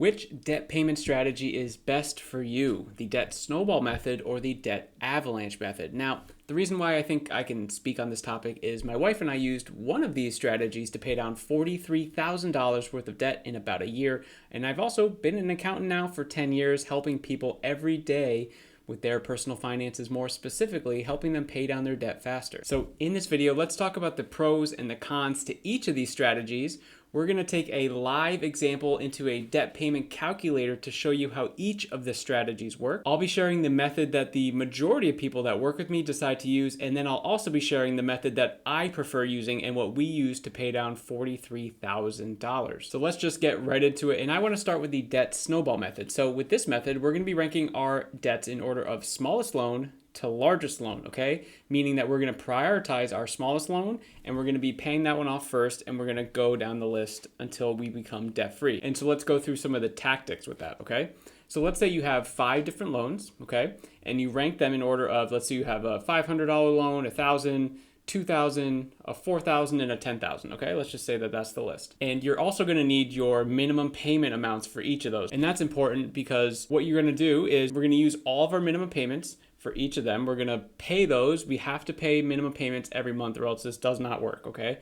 Which debt payment strategy is best for you, the debt snowball method or the debt avalanche method? Now, the reason why I think I can speak on this topic is my wife and I used one of these strategies to pay down $43,000 worth of debt in about a year. And I've also been an accountant now for 10 years, helping people every day with their personal finances, more specifically, helping them pay down their debt faster. So in this video, let's talk about the pros and the cons to each of these strategies. We're going to take a live example into a debt payment calculator to show you how each of the strategies work. I'll be sharing the method that the majority of people that work with me decide to use, and then I'll also be sharing the method that I prefer using and what we use to pay down $43,000. So let's just get right into it. And I want to start with the debt snowball method. So with this method, we're going to be ranking our debts in order of smallest loan to largest loan, okay? Meaning that we're going to prioritize our smallest loan and we're going to be paying that one off first, and we're going to go down the list until we become debt free. And so let's go through some of the tactics with that, okay? So let's say you have 5 different loans, okay? And you rank them in order of, let's say you have a $500 loan, $1,000, $2,000, a $4,000, and a $10,000, okay? Let's just say that that's the list. And you're also going to need your minimum payment amounts for each of those. And that's important because what you're going to do is we're going to use all of our minimum payments for each of them. We're going to pay those. We have to pay minimum payments every month or else this does not work, okay?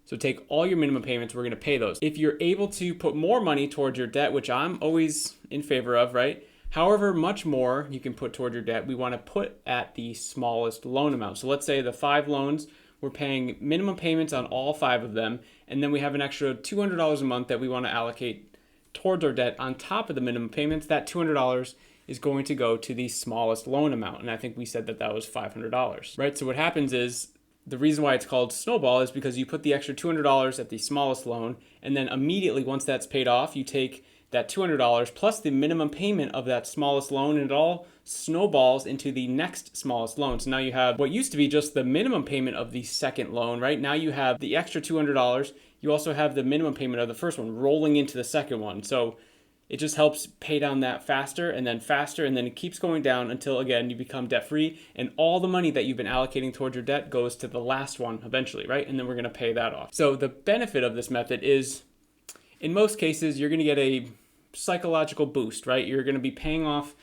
So take all your minimum payments, we're going to pay those. If you're able to put more money towards your debt, which I'm always in favor of, right? However much more you can put toward your debt, we want to put at the smallest loan amount. So let's say the 5 loans, we're paying minimum payments on all 5 of them, and then we have an extra $200 a month that we want to allocate towards our debt on top of the minimum payments. That $200 is going to go to the smallest loan amount. And I think we said that that was $500, right? So what happens is, the reason why it's called snowball is because you put the extra $200 at the smallest loan, and then immediately once that's paid off, you take that $200 plus the minimum payment of that smallest loan, and it all snowballs into the next smallest loan. So now you have what used to be just the minimum payment of the second loan, right? Now you have the extra $200. You also have the minimum payment of the first one rolling into the second one. So it just helps pay down that faster, and then it keeps going down until, again, you become debt free, and all the money that you've been allocating towards your debt goes to the last one eventually, right? And then we're going to pay that off. So the benefit of this method is, in most cases, you're going to get a psychological boost, right? You're going to be paying off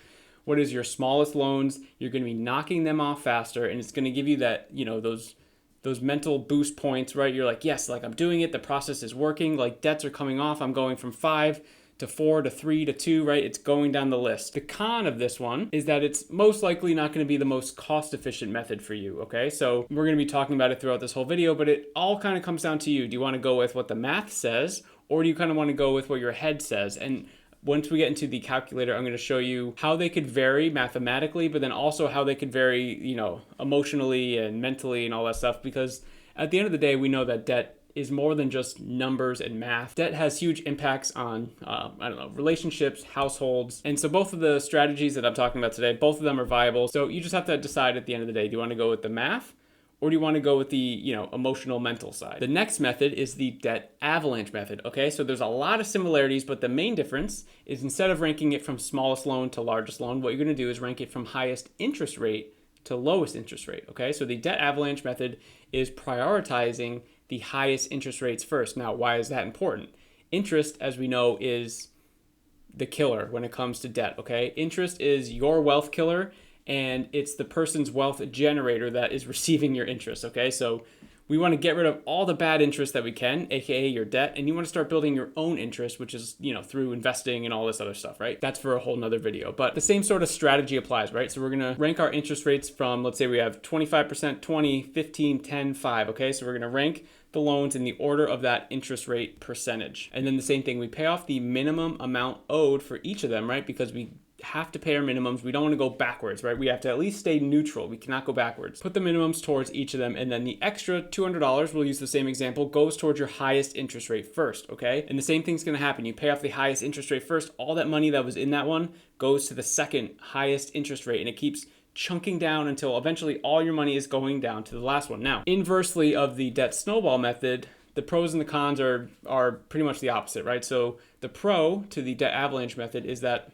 what is your smallest loans. You're going to be knocking them off faster, and it's going to give you that, those mental boost points, right? You're like, yes, like I'm doing it. The process is working. Like debts are coming off. I'm going from 5 to 4 to 3 to 2, right? It's going down the list. The con of this one is that it's most likely not going to be the most cost efficient method for you, okay? So we're going to be talking about it throughout this whole video, but it all kind of comes down to you. Do you want to go with what the math says, or do you kind of want to go with what your head says? And once we get into the calculator, I'm going to show you how they could vary mathematically, but then also how they could vary, emotionally and mentally and all that stuff, because at the end of the day, we know that debt is more than just numbers and math. Debt has huge impacts on, relationships, households. And so both of the strategies that I'm talking about today, both of them are viable. So you just have to decide at the end of the day, do you want to go with the math, or do you want to go with the, emotional, mental side? The next method is the debt avalanche method, okay? So there's a lot of similarities, but the main difference is instead of ranking it from smallest loan to largest loan, what you're going to do is rank it from highest interest rate to lowest interest rate, okay? So the debt avalanche method is prioritizing the highest interest rates first. Now, why is that important? Interest, as we know, is the killer when it comes to debt, okay? Interest is your wealth killer, and it's the person's wealth generator that is receiving your interest, okay? So we want to get rid of all the bad interest that we can, aka your debt, and you want to start building your own interest, which is, through investing and all this other stuff, right? That's for a whole nother video. But the same sort of strategy applies, right? So we're going to rank our interest rates from, let's say we have 25%, 20, 15, 10, 5, okay? So we're going to rank the loans in the order of that interest rate percentage. And then the same thing, we pay off the minimum amount owed for each of them, right? Because we have to pay our minimums. We don't want to go backwards, right? We have to at least stay neutral. We cannot go backwards. Put the minimums towards each of them, and then the extra $200, we'll use the same example, goes towards your highest interest rate first, okay? And the same thing's going to happen. You pay off the highest interest rate first. All that money that was in that one goes to the second highest interest rate, and it keeps chunking down until eventually all your money is going down to the last one. Now, inversely of the debt snowball method, the pros and the cons are pretty much the opposite, right? So the pro to the debt avalanche method is that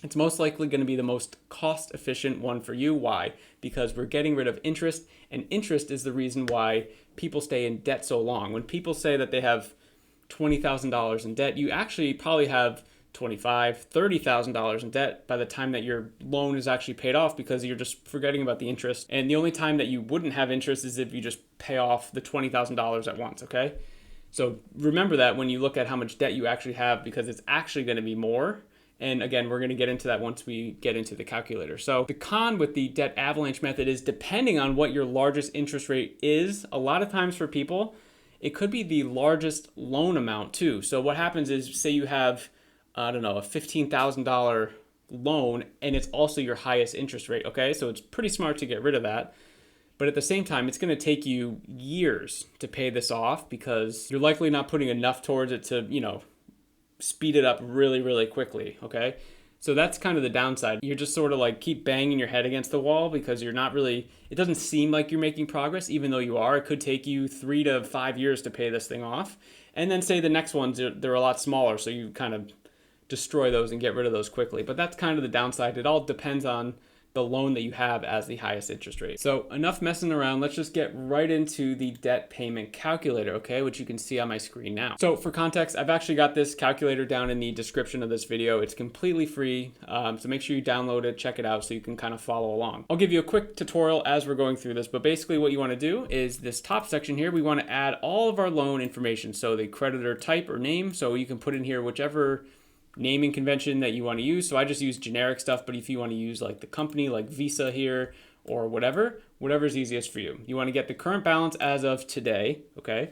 it's most likely going to be the most cost efficient one for you. Why? Because we're getting rid of interest, and interest is the reason why people stay in debt so long. When people say that they have $20,000 in debt, you actually probably have $25,000, $30,000 in debt by the time that your loan is actually paid off, because you're just forgetting about the interest. And the only time that you wouldn't have interest is if you just pay off the $20,000 at once, okay? So remember that when you look at how much debt you actually have, because it's actually going to be more. And again, we're going to get into that once we get into the calculator. So the con with the debt avalanche method is, depending on what your largest interest rate is, a lot of times for people, it could be the largest loan amount too. So what happens is, say you have, I don't know, a $15,000 loan and it's also your highest interest rate, okay? So it's pretty smart to get rid of that. But at the same time, it's going to take you years to pay this off, because you're likely not putting enough towards it to, speed it up really, really quickly, okay? So that's kind of the downside. You're just sort of like keep banging your head against the wall, because you're not really, it doesn't seem like you're making progress, even though you are. It could take you 3 to 5 years to pay this thing off. And then say the next ones, they're a lot smaller, so you kind of destroy those and get rid of those quickly. But that's kind of the downside. It all depends on the loan that you have as the highest interest rate. So enough messing around, let's just get right into the debt payment calculator, okay, which you can see on my screen now. So for context, I've actually got this calculator down in the description of this video. It's completely free, so make sure you download it, check it out so you can kind of follow along. I'll give you a quick tutorial as we're going through this, but basically what you want to do is this top section here, we want to add all of our loan information. So the creditor type or name, so you can put in here whichever naming convention that you want to use. So I just use generic stuff, but if you want to use like the company, like Visa here or whatever's easiest for you. You want to get the current balance as of today, okay?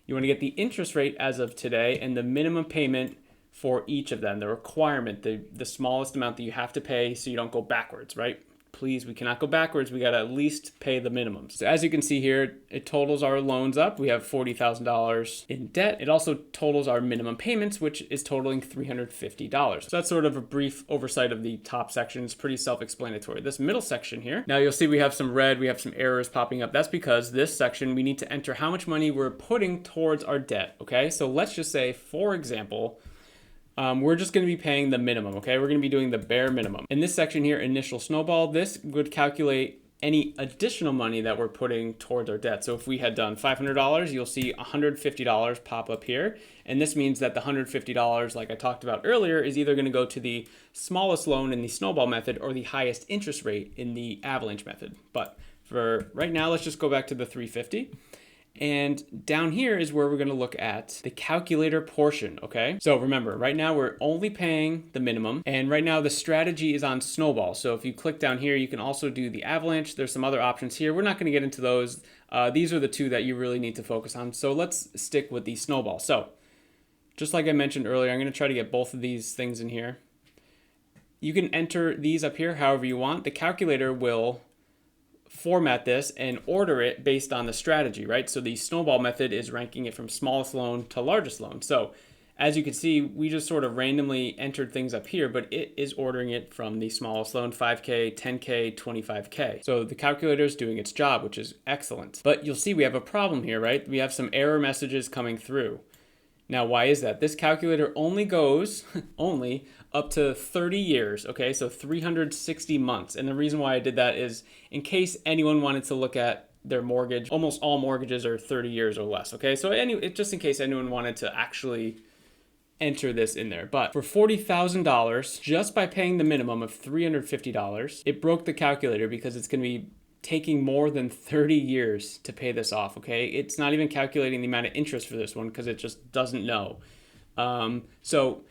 You want to get the interest rate as of today and the minimum payment for each of them, the requirement, the smallest amount that you have to pay so you don't go backwards, right? Please, we cannot go backwards. We got to at least pay the minimums. So as you can see here, it totals our loans up. We have $40,000 in debt. It also totals our minimum payments, which is totaling $350. So that's sort of a brief oversight of the top section. It's pretty self-explanatory. This middle section here, now you'll see we have some red, we have some errors popping up. That's because this section, we need to enter how much money we're putting towards our debt, okay? So let's just say, for example, we're just going to be paying the minimum, okay? We're going to be doing the bare minimum. In this section here, initial snowball, this would calculate any additional money that we're putting towards our debt. So if we had done $500, you'll see $150 pop up here. And this means that the $150, like I talked about earlier, is either going to go to the smallest loan in the snowball method or the highest interest rate in the avalanche method. But for right now, let's just go back to the $350. And down here is where we're going to look at the calculator portion, okay? So remember, right now we're only paying the minimum, and right now the strategy is on Snowball. So if you click down here, you can also do the Avalanche. There's some other options here. We're not going to get into those. These are the two that you really need to focus on. So let's stick with the Snowball. So just like I mentioned earlier, I'm going to try to get both of these things in here. You can enter these up here however you want. The calculator will format this and order it based on the strategy, right? So the Snowball method is ranking it from smallest loan to largest loan. So as you can see, we just sort of randomly entered things up here, but it is ordering it from the smallest loan, 5K, 10K, 25K. So the calculator is doing its job, which is excellent. But you'll see we have a problem here, right? We have some error messages coming through. Now, why is that? This calculator only goes up to 30 years, okay? So 360 months. And the reason why I did that is in case anyone wanted to look at their mortgage. Almost all mortgages are 30 years or less, okay? So just in case anyone wanted to actually enter this in there. But for $40,000, just by paying the minimum of $350, it broke the calculator because it's going to be taking more than 30 years to pay this off, okay? It's not even calculating the amount of interest for this one because it just doesn't know. So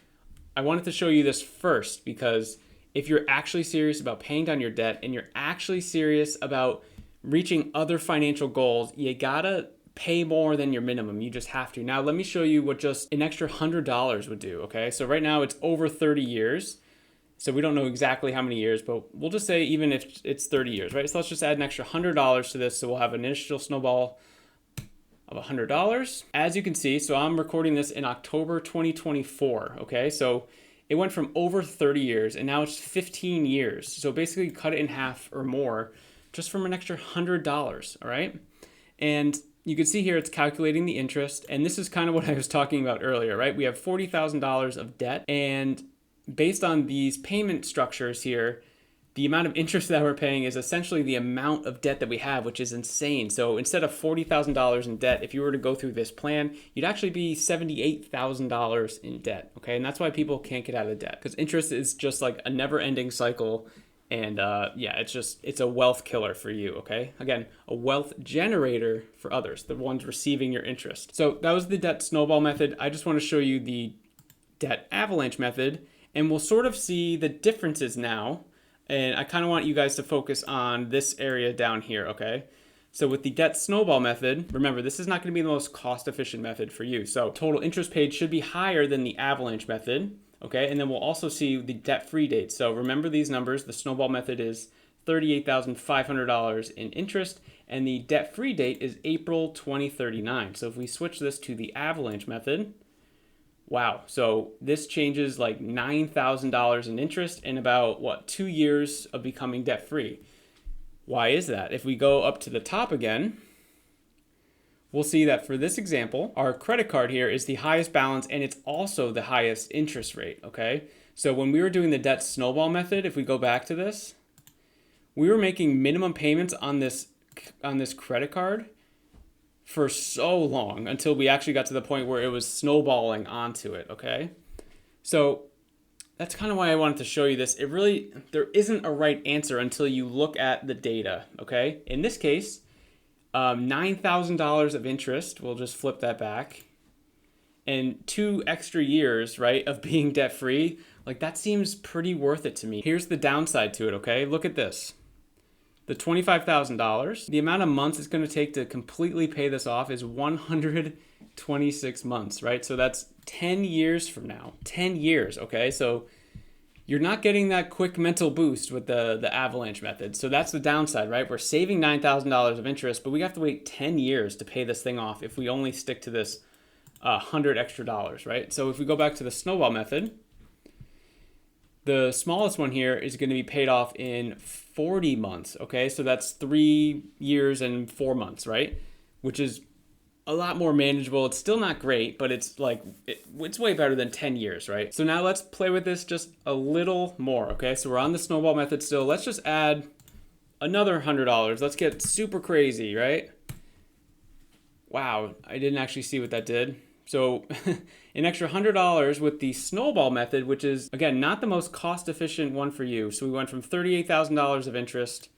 I wanted to show you this first because if you're actually serious about paying down your debt and you're actually serious about reaching other financial goals, you gotta pay more than your minimum. You just have to. Now, let me show you what just an extra $100 would do, okay? So right now it's over 30 years. So we don't know exactly how many years, but we'll just say even if it's 30 years, right? So let's just add an extra $100 to this. So we'll have an initial snowball of $100. As you can see, so I'm recording this in October 2024, okay? So it went from over 30 years and now it's 15 years. So basically cut it in half or more just from an extra $100, all right? And you can see here it's calculating the interest. And this is kind of what I was talking about earlier, right? We have $40,000 of debt, and based on these payment structures here, the amount of interest that we're paying is essentially the amount of debt that we have, which is insane. So instead of $40,000 in debt, if you were to go through this plan, you'd actually be $78,000 in debt. Okay. And that's why people can't get out of debt, because interest is just like a never ending cycle. And yeah, it's a wealth killer for you. Okay. Again, a wealth generator for others, the ones receiving your interest. So that was the debt snowball method. I just want to show you the debt avalanche method, and we'll sort of see the differences now. And I kind of want you guys to focus on this area down here, okay? So with the debt snowball method, remember, this is not going to be the most cost-efficient method for you. So total interest paid should be higher than the avalanche method, okay? And then we'll also see the debt-free date. So remember these numbers. The snowball method is $38,500 in interest, and the debt-free date is April 2039. So if we switch this to the avalanche method, wow, so this changes like $9,000 in interest in about, 2 years of becoming debt-free. Why is that? If we go up to the top again, we'll see that for this example, our credit card here is the highest balance, and it's also the highest interest rate, okay? So when we were doing the debt snowball method, if we go back to this, we were making minimum payments on this credit card for so long until we actually got to the point where it was snowballing onto it, okay? So that's kind of why I wanted to show you this. There isn't a right answer until you look at the data, okay? In this case, $9,000 of interest, we'll just flip that back, and 2 extra years, right, of being debt-free, like that seems pretty worth it to me. Here's the downside to it, okay? Look at this. The $25,000, the amount of months it's going to take to completely pay this off is 126 months, right? So that's 10 years from now. 10 years, okay? So you're not getting that quick mental boost with the avalanche method. So that's the downside, right? We're saving $9,000 of interest, but we have to wait 10 years to pay this thing off if we only stick to this $100 extra, right? So if we go back to the snowball method, the smallest one here is going to be paid off in 40 months, okay? So that's 3 years and 4 months, right? Which is a lot more manageable. It's still not great, but it's like, it's way better than 10 years, right? So now let's play with this just a little more, okay? So we're on the snowball method still. Let's just add another $100. Let's get super crazy, right? Wow, I didn't actually see what that did. So an extra $100 with the snowball method, which is, again, not the most cost-efficient one for you. So we went from $38,000 of interest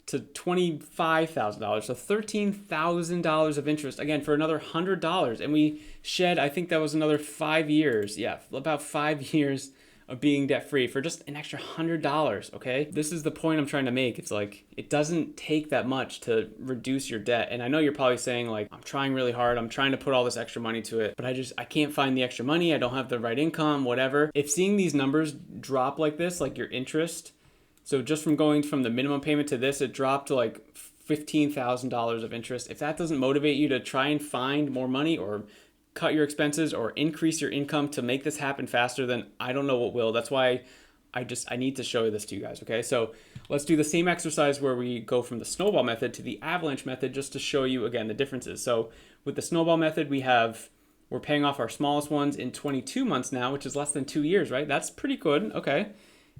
to $25,000. So $13,000 of interest, again, for another $100. And we shed, I think that was another 5 years. Yeah, about 5 years of being debt-free for just an extra $100, okay? This is the point I'm trying to make. It's like, it doesn't take that much to reduce your debt. And I know you're probably saying like, I'm trying really hard. I'm trying to put all this extra money to it, but I can't find the extra money. I don't have the right income, whatever. If seeing these numbers drop like this, like your interest, so just from going from the minimum payment to this, it dropped to like $15,000 of interest. If that doesn't motivate you to try and find more money or cut your expenses or increase your income to make this happen faster, then I don't know what will. That's why I need to show this to you guys, okay? So let's do the same exercise where we go from the snowball method to the avalanche method just to show you, again, the differences. So with the snowball method, we're paying off our smallest ones in 22 months now, which is less than 2 years, right? That's pretty good, okay?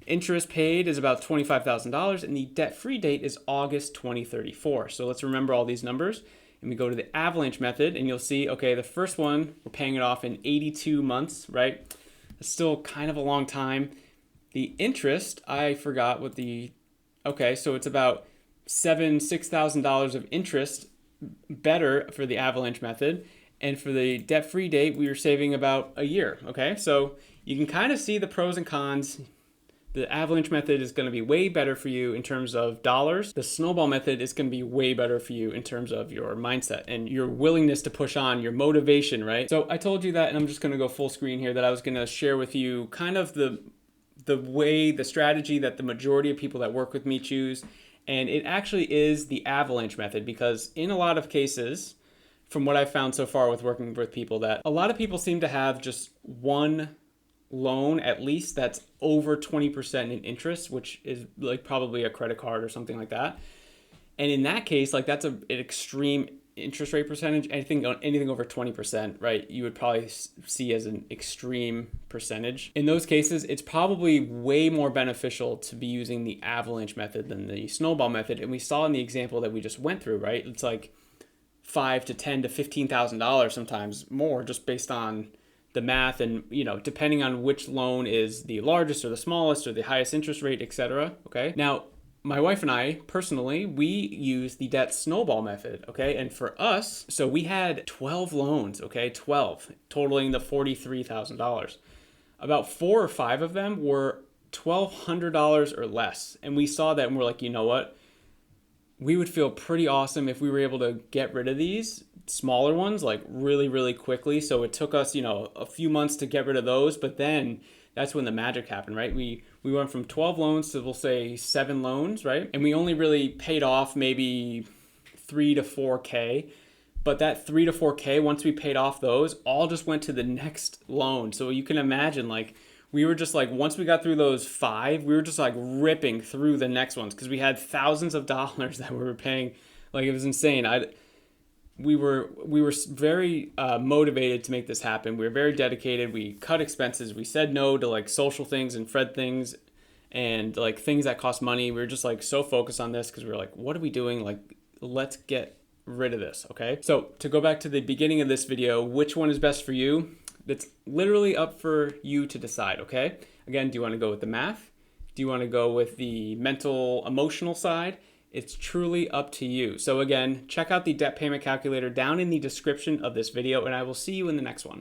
Interest paid is about $25,000, and the debt-free date is August 2034. So let's remember all these numbers. And we go to the avalanche method, and you'll see, okay, the first one, we're paying it off in 82 months, right? It's still kind of a long time. The interest, I forgot what okay, so it's about $6,000 of interest better for the avalanche method. And for the debt-free date, we were saving about a year, okay? So you can kind of see the pros and cons. The avalanche method is going to be way better for you in terms of dollars. The snowball method is going to be way better for you in terms of your mindset and your willingness to push on, your motivation, right? So I told you that, and I'm just going to go full screen here, that I was going to share with you kind of the strategy that the majority of people that work with me choose. And it actually is the avalanche method, because in a lot of cases, from what I've found so far with working with people, that a lot of people seem to have just one loan at least that's over 20% in interest, which is like probably a credit card or something like that. And in that case, like that's an extreme interest rate percentage, anything over 20%, right, you would probably see as an extreme percentage. In those cases, it's probably way more beneficial to be using the Avalanche method than the Snowball method. And we saw in the example that we just went through, right, it's like $5,000 to $10,000 to $15,000, sometimes more, just based on the math, and depending on which loan is the largest or the smallest or the highest interest rate, etc. Okay, now my wife and I personally, we use the debt snowball method. Okay, and for us, so we had 12 loans. Okay, 12 totaling the $43,000. About 4 or 5 of them were $1,200 or less, and we saw that and we're like, you know what? We would feel pretty awesome if we were able to get rid of these smaller ones like really, really quickly. So it took us, a few months to get rid of those, but then that's when the magic happened, right? We went from 12 loans to, we'll say, 7 loans, right? And we only really paid off maybe 3 to 4K. But that 3 to 4K, once we paid off those, all just went to the next loan. So you can imagine, like, we were just like, once we got through those 5, we were just like ripping through the next ones because we had thousands of dollars that we were paying. Like, it was insane. We were very motivated to make this happen. We were very dedicated. We cut expenses. We said no to like social things and Fred things and like things that cost money. We were just like so focused on this because we were like, what are we doing? Like, let's get rid of this. Okay. So to go back to the beginning of this video, which one is best for you? That's literally up for you to decide. Okay. Again, do you want to go with the math? Do you want to go with the mental, emotional side? It's truly up to you. So again, check out the debt payment calculator down in the description of this video, and I will see you in the next one.